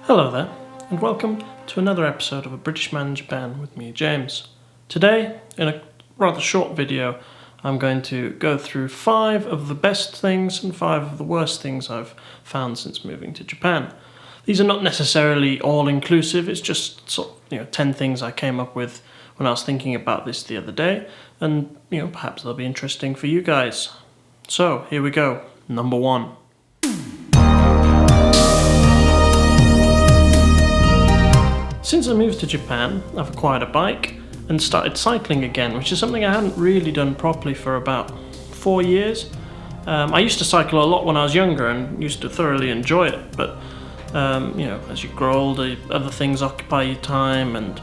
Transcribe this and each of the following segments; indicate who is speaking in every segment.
Speaker 1: Hello there, and welcome to another episode of A British Man in Japan with me, James. Today, in a rather short video, I'm going to go through 5 of the best things and 5 of the worst things I've found since moving to Japan. These are not necessarily all-inclusive, it's just sort of, 10 things I came up with when I was thinking about this the other day, and perhaps they'll be interesting for you guys. So, here we go. Number 1. Since I moved to Japan, I've acquired a bike and started cycling again, which is something I hadn't really done properly for about 4 years. I used to cycle a lot when I was younger and used to thoroughly enjoy it, but as you grow older, other things occupy your time. And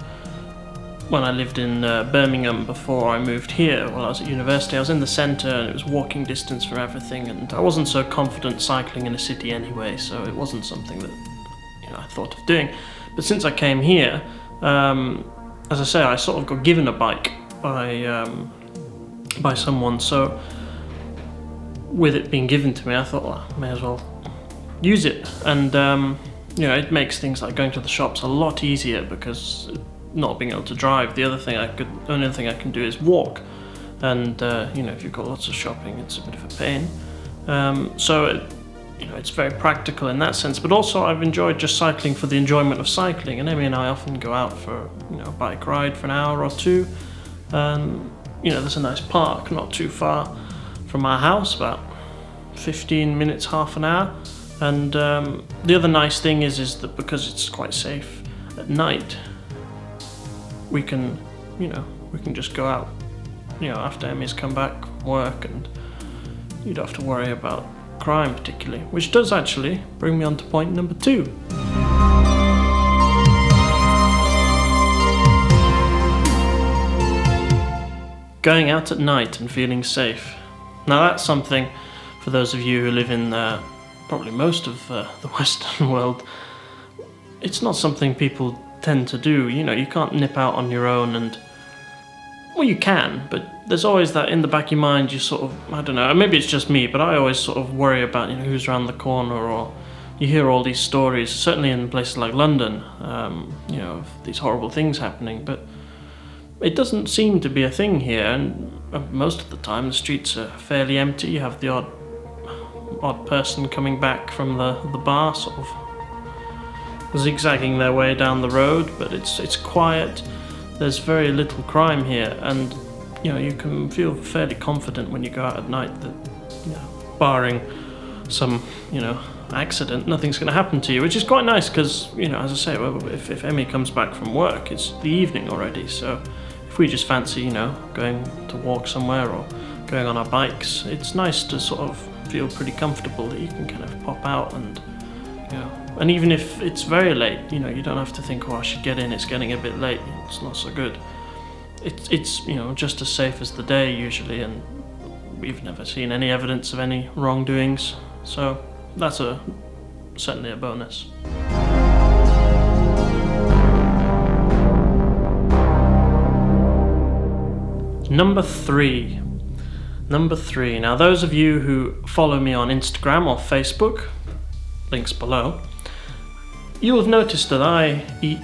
Speaker 1: when I lived in Birmingham before I moved here, while I was at university, I was in the centre and it was walking distance from everything, and I wasn't so confident cycling in a city anyway, so it wasn't something that I thought of doing. But since I came here, as I say, I sort of got given a bike by someone. So with it being given to me, I thought, well, I may as well use it. And it makes things like going to the shops a lot easier, because not being able to drive, the only thing I can do is walk. And if you've got lots of shopping, it's a bit of a pain. It's very practical in that sense, but also I've enjoyed just cycling for the enjoyment of cycling. And Amy and I often go out for a bike ride for an hour or two. There's a nice park not too far from our house, about 15 minutes, half an hour. And the other nice thing is that because it's quite safe at night, we can just go out after Emmy's come back from work, and you don't have to worry about crime particularly, which does actually bring me on to point number 2. Going out at night and feeling safe. Now that's something, for those of you who live in probably most of the Western world, it's not something people tend to do. You can't nip out on your own, and well, you can, but there's always that in the back of your mind. You sort of, I don't know, maybe it's just me, but I always sort of worry about who's around the corner, or you hear all these stories, certainly in places like London, of these horrible things happening, but it doesn't seem to be a thing here. And most of the time the streets are fairly empty. You have the odd person coming back from the bar, sort of zigzagging their way down the road, but it's quiet. There's very little crime here, and you can feel fairly confident when you go out at night that barring some accident, nothing's going to happen to you, which is quite nice, because as I say, if Emmy comes back from work, it's the evening already. So if we just fancy going to walk somewhere or going on our bikes, it's nice to sort of feel pretty comfortable that you can kind of pop out, and and even if it's very late, you don't have to think, I should get in, it's getting a bit late, it's not so good. It's just as safe as the day usually, and we've never seen any evidence of any wrongdoings, so that's certainly a bonus. Number 3. Now, those of you who follow me on Instagram or Facebook, links below, you'll have noticed that I eat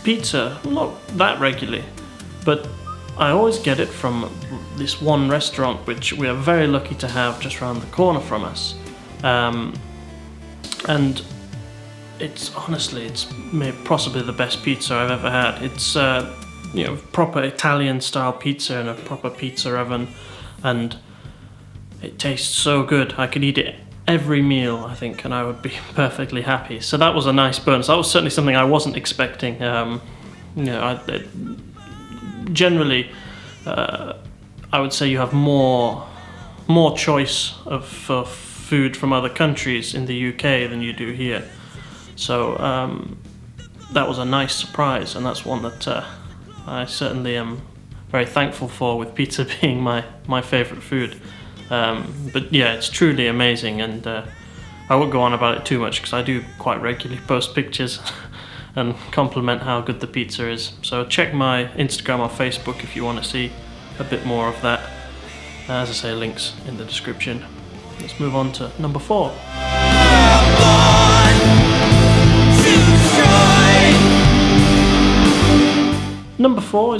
Speaker 1: pizza not that regularly, but I always get it from this one restaurant which we are very lucky to have just around the corner from us. And it's possibly the best pizza I've ever had. It's proper Italian style pizza in a proper pizza oven, and it tastes so good. I could eat it every meal, I think, and I would be perfectly happy. So that was a nice bonus. That was certainly something I wasn't expecting. Generally, I would say you have more choice of food from other countries in the UK than you do here. So that was a nice surprise, and that's one that I certainly am very thankful for, with pizza being my favourite food. But yeah, it's truly amazing, and I won't go on about it too much, because I do quite regularly post pictures and compliment how good the pizza is. So check my Instagram or Facebook if you want to see a bit more of that. As I say, links in the description. Let's move on to number 4. before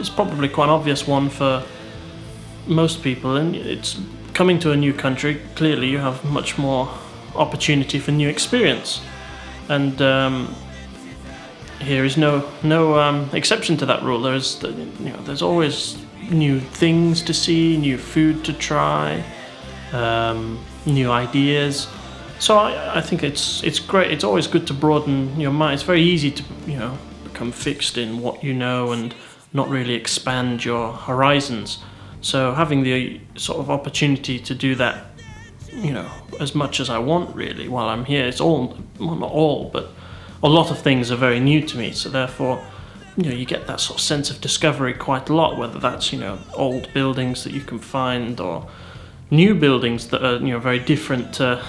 Speaker 1: is probably quite an obvious one for most people, and it's coming to a new country. Clearly, you have much more opportunity for new experience, and here is no exception to that rule. There's always new things to see, new food to try, new ideas. So I think it's great. It's always good to broaden your mind. It's very easy to become fixed in what you know and not really expand your horizons. So having the sort of opportunity to do that, as much as I want really while I'm here, it's all, well, not all, but a lot of things are very new to me. So therefore, you get that sort of sense of discovery quite a lot, whether that's, old buildings that you can find or new buildings that are, very different to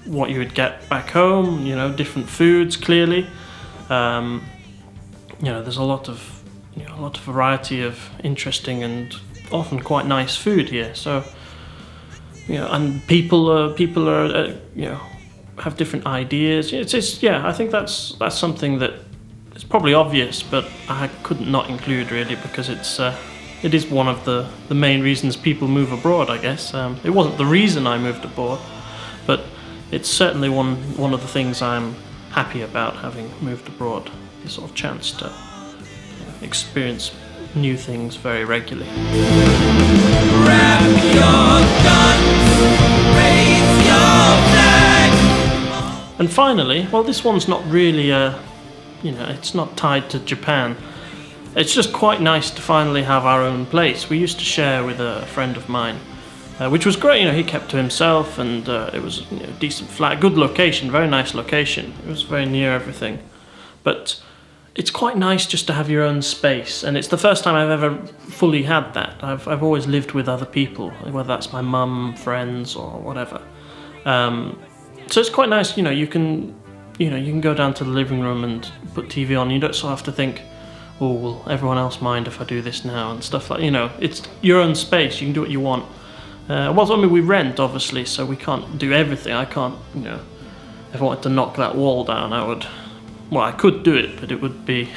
Speaker 1: what you would get back home, different foods, clearly. There's a lot of variety of interesting and often quite nice food here. So, and people are have different ideas. I think that's something that is probably obvious, but I couldn't not include really, because it is one of the main reasons people move abroad, I guess. It wasn't the reason I moved abroad, but it's certainly one of the things I'm happy about having moved abroad. The sort of chance to experience new things very regularly.
Speaker 2: Grab your guns, raise your flag.
Speaker 1: And finally, well, this one's not really it's not tied to Japan. It's just quite nice to finally have our own place. We used to share with a friend of mine, which was great. He kept to himself, and it was a decent flat, good location, very nice location. It was very near everything, but it's quite nice just to have your own space, and it's the first time I've ever fully had that. I've always lived with other people, whether that's my mum, friends, or whatever. So it's quite nice. You can go down to the living room and put TV on. You don't sort of have to think, oh, will everyone else mind if I do this now, and stuff like. It's your own space. You can do what you want. We rent, obviously, so we can't do everything. I can't, if I wanted to knock that wall down, I would. Well, I could do it, but it would be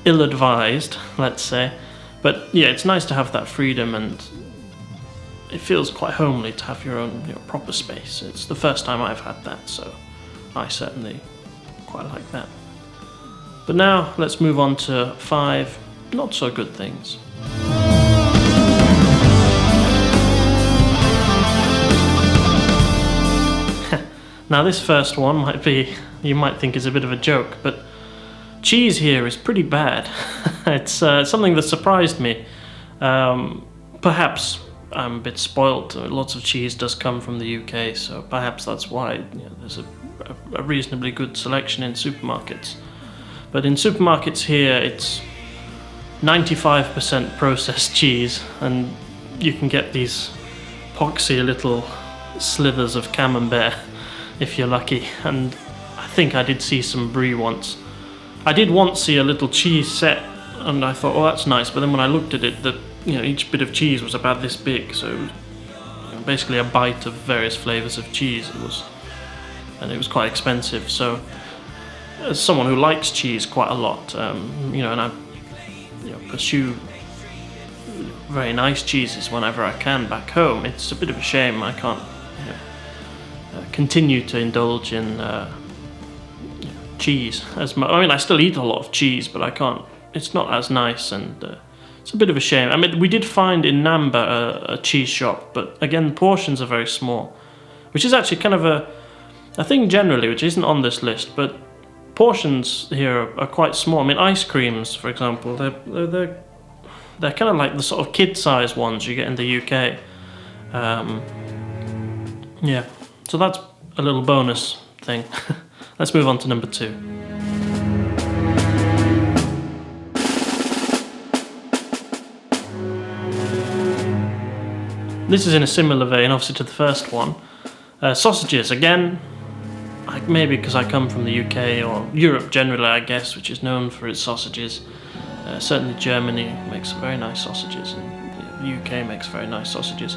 Speaker 1: ill-advised, let's say. But yeah, it's nice to have that freedom, and it feels quite homely to have your own proper space. It's the first time I've had that, so I certainly quite like that. But now let's move on to 5 not so good things. Now this first one you might think is a bit of a joke, but cheese here is pretty bad. It's something that surprised me. Perhaps I'm a bit spoilt. Lots of cheese does come from the UK, so perhaps that's why there's a reasonably good selection in supermarkets. But in supermarkets here, it's 95% processed cheese, and you can get these poxy little slithers of camembert if you're lucky. And I think I did see some brie once. I did once see a little cheese set, and I thought, oh, that's nice. But then when I looked at it, each bit of cheese was about this big, so it was basically a bite of various flavors of cheese. And it was quite expensive. So, as someone who likes cheese quite a lot, and I pursue very nice cheeses whenever I can back home, it's a bit of a shame I can't continue to indulge in cheese as much. I still eat a lot of cheese, but I can't. It's not as nice, and it's a bit of a shame. We did find in Namba a cheese shop, but again, portions are very small, which is actually kind of a thing generally, which isn't on this list, but portions here are quite small. Ice creams, for example, they're kind of like the sort of kid-size ones you get in the UK. Yeah, so that's a little bonus thing. Let's move on to number 2. This is in a similar vein, obviously, to the first one. Sausages, again, maybe because I come from the UK, or Europe generally, I guess, which is known for its sausages. Certainly Germany makes very nice sausages, and the UK makes very nice sausages.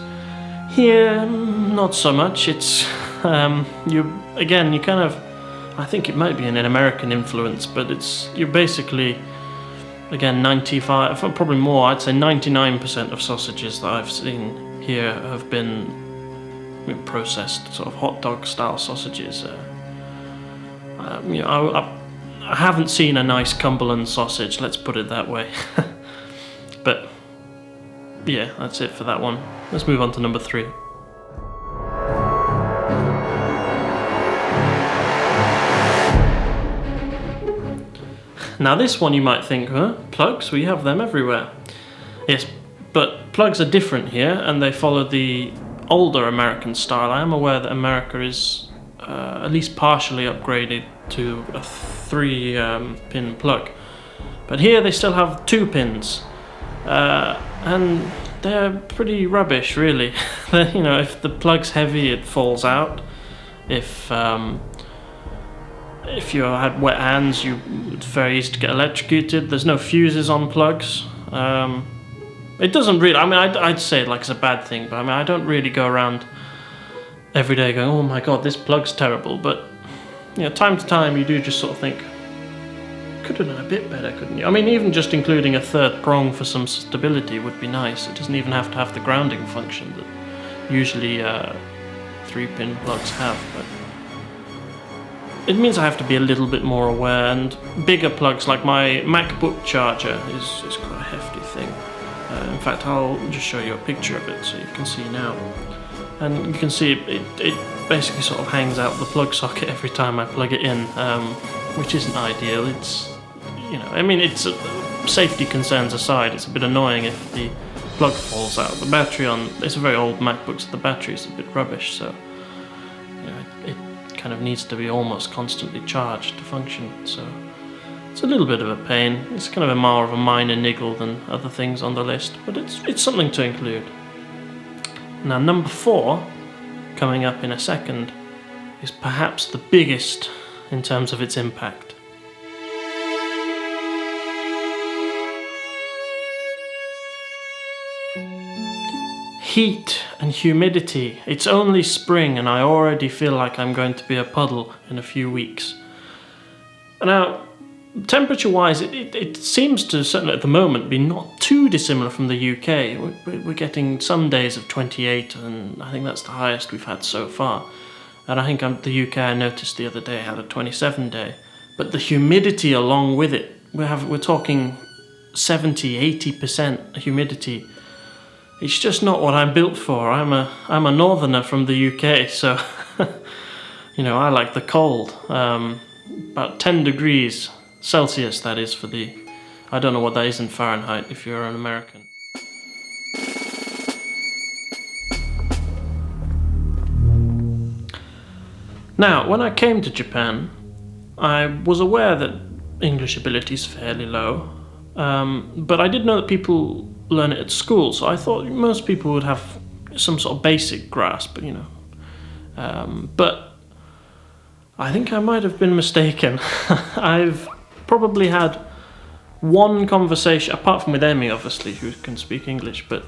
Speaker 1: Here, not so much. It's, you kind of, I think it might be an American influence, but you're basically Again, 95, probably more, I'd say 99% of sausages that I've seen here have been processed, sort of hot dog style sausages. I haven't seen a nice Cumberland sausage, let's put it that way. But yeah, that's it for that one. Let's move on to number 3. Now this one you might think, huh? Plugs, we have them everywhere. Yes, but plugs are different here, and they follow the older American style. I am aware that America is at least partially upgraded to a 3-pin plug. But here they still have 2 pins. And they're pretty rubbish, really. You know, if the plug's heavy, it falls out. If you had wet hands, it's very easy to get electrocuted. There's no fuses on plugs. It doesn't really, I mean, I'd say it like it's a bad thing, but I mean, I don't really go around every day going, oh my god, this plug's terrible. But, you know, time to time you do just sort of think, could have done a bit better, couldn't you? I mean, even just including a 3rd prong for some stability would be nice. It doesn't even have to have the grounding function that usually 3-pin plugs have. But it means I have to be a little bit more aware, and bigger plugs like my MacBook charger is quite a hefty thing. In fact, I'll just show you a picture of it so you can see now. And you can see it basically sort of hangs out the plug socket every time I plug it in, which isn't ideal. It's, you know, I mean, it's safety concerns aside, it's a bit annoying if the plug falls out. The battery on, it's a very old MacBook, so the battery's a bit rubbish, so you know, it kind of needs to be almost constantly charged to function. So it's a little bit of a pain. It's kind of a more of a minor niggle than other things on the list, but it's something to include. Now number 4, coming up in a second, is perhaps the biggest in terms of its impact. Heat and humidity. It's only spring and I already feel like I'm going to be a puddle in a few weeks. Now, temperature-wise, it seems to, certainly at the moment, be not too dissimilar from the UK. We're getting some days of 28, and I think that's the highest we've had so far. And I think the UK, I noticed the other day, had a 27 day. But the humidity along with it, we're talking 70-80% humidity. It's just not what I'm built for. I'm a northerner from the UK, so you know, I like the cold. About 10 degrees Celsius, that is, for the, I don't know what that is in Fahrenheit if you're an American. Now, when I came to Japan, I was aware that English ability is fairly low, but I did know that people learn it at school, so I thought most people would have some sort of basic grasp, you know. But I think I might have been mistaken. I've probably had one conversation, apart from with Amy, obviously, who can speak English, but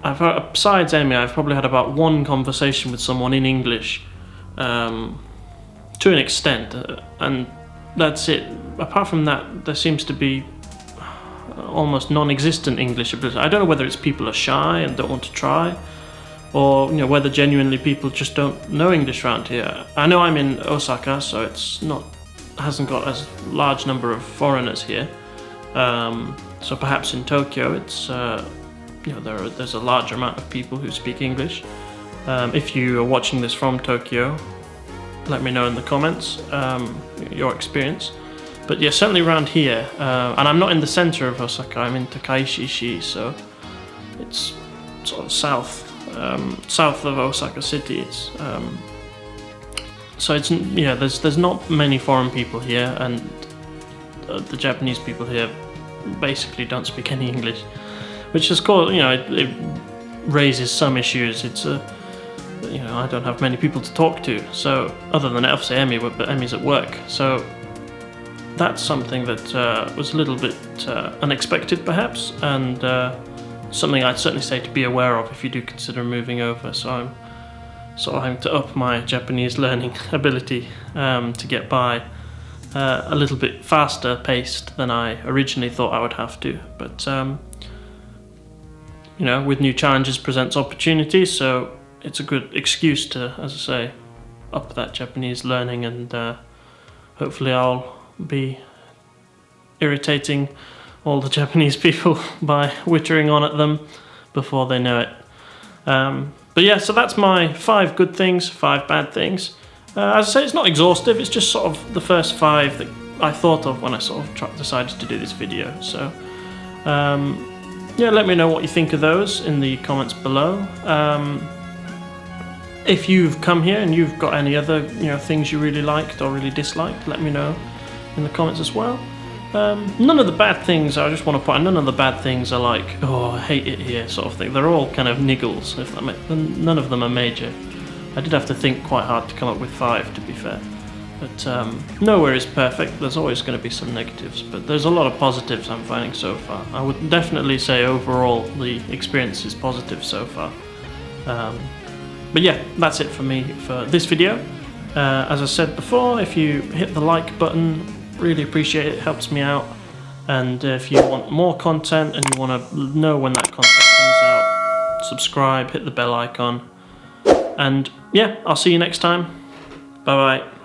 Speaker 1: besides Amy, I've probably had about one conversation with someone in English, to an extent, and that's it. Apart from that, there seems to be almost non-existent English ability. I don't know whether it's people are shy and don't want to try, or you know, whether genuinely people just don't know English around here. I know I'm in Osaka, so hasn't got as large number of foreigners here. So perhaps in Tokyo, it's you know, there's a larger amount of people who speak English. If you are watching this from Tokyo, let me know in the comments your experience. But yeah, certainly around here, and I'm not in the center of Osaka, I'm in Takaishi-shi, so it's sort of south of Osaka City. It's so it's, you know, there's not many foreign people here, and the Japanese people here basically don't speak any English, which is cool. You know, it raises some issues. It's you know, I don't have many people to talk to, so other than obviously Amy, but Amy's at work, so that's something that was a little bit unexpected perhaps, and something I'd certainly say to be aware of if you do consider moving over. So I'm sort of having to up my Japanese learning ability to get by. a little bit faster paced than I originally thought I would have to. But you know, with new challenges presents opportunities, so it's a good excuse to, as I say, up that Japanese learning, and hopefully I'll be irritating all the Japanese people by wittering on at them before they know it. But yeah, so that's my 5 good things, 5 bad things. As I say, it's not exhaustive, it's just sort of the first 5 that I thought of when I sort of decided to do this video. So yeah, let me know what you think of those in the comments below. If you've come here and you've got any other things you really liked or really disliked, let me know in the comments as well. None of the bad things, I just want to point out, none of the bad things are like, oh, I hate it here sort of thing. They're all kind of niggles, if that makes, none of them are major. I did have to think quite hard to come up with 5, to be fair. But nowhere is perfect, there's always going to be some negatives, but there's a lot of positives I'm finding so far. I would definitely say overall the experience is positive so far. But yeah, that's it for me for this video. As I said before, if you hit the like button, really appreciate it, helps me out. And if you want more content and you want to know when that content comes out, subscribe, hit the bell icon. And yeah, I'll see you next time. Bye bye.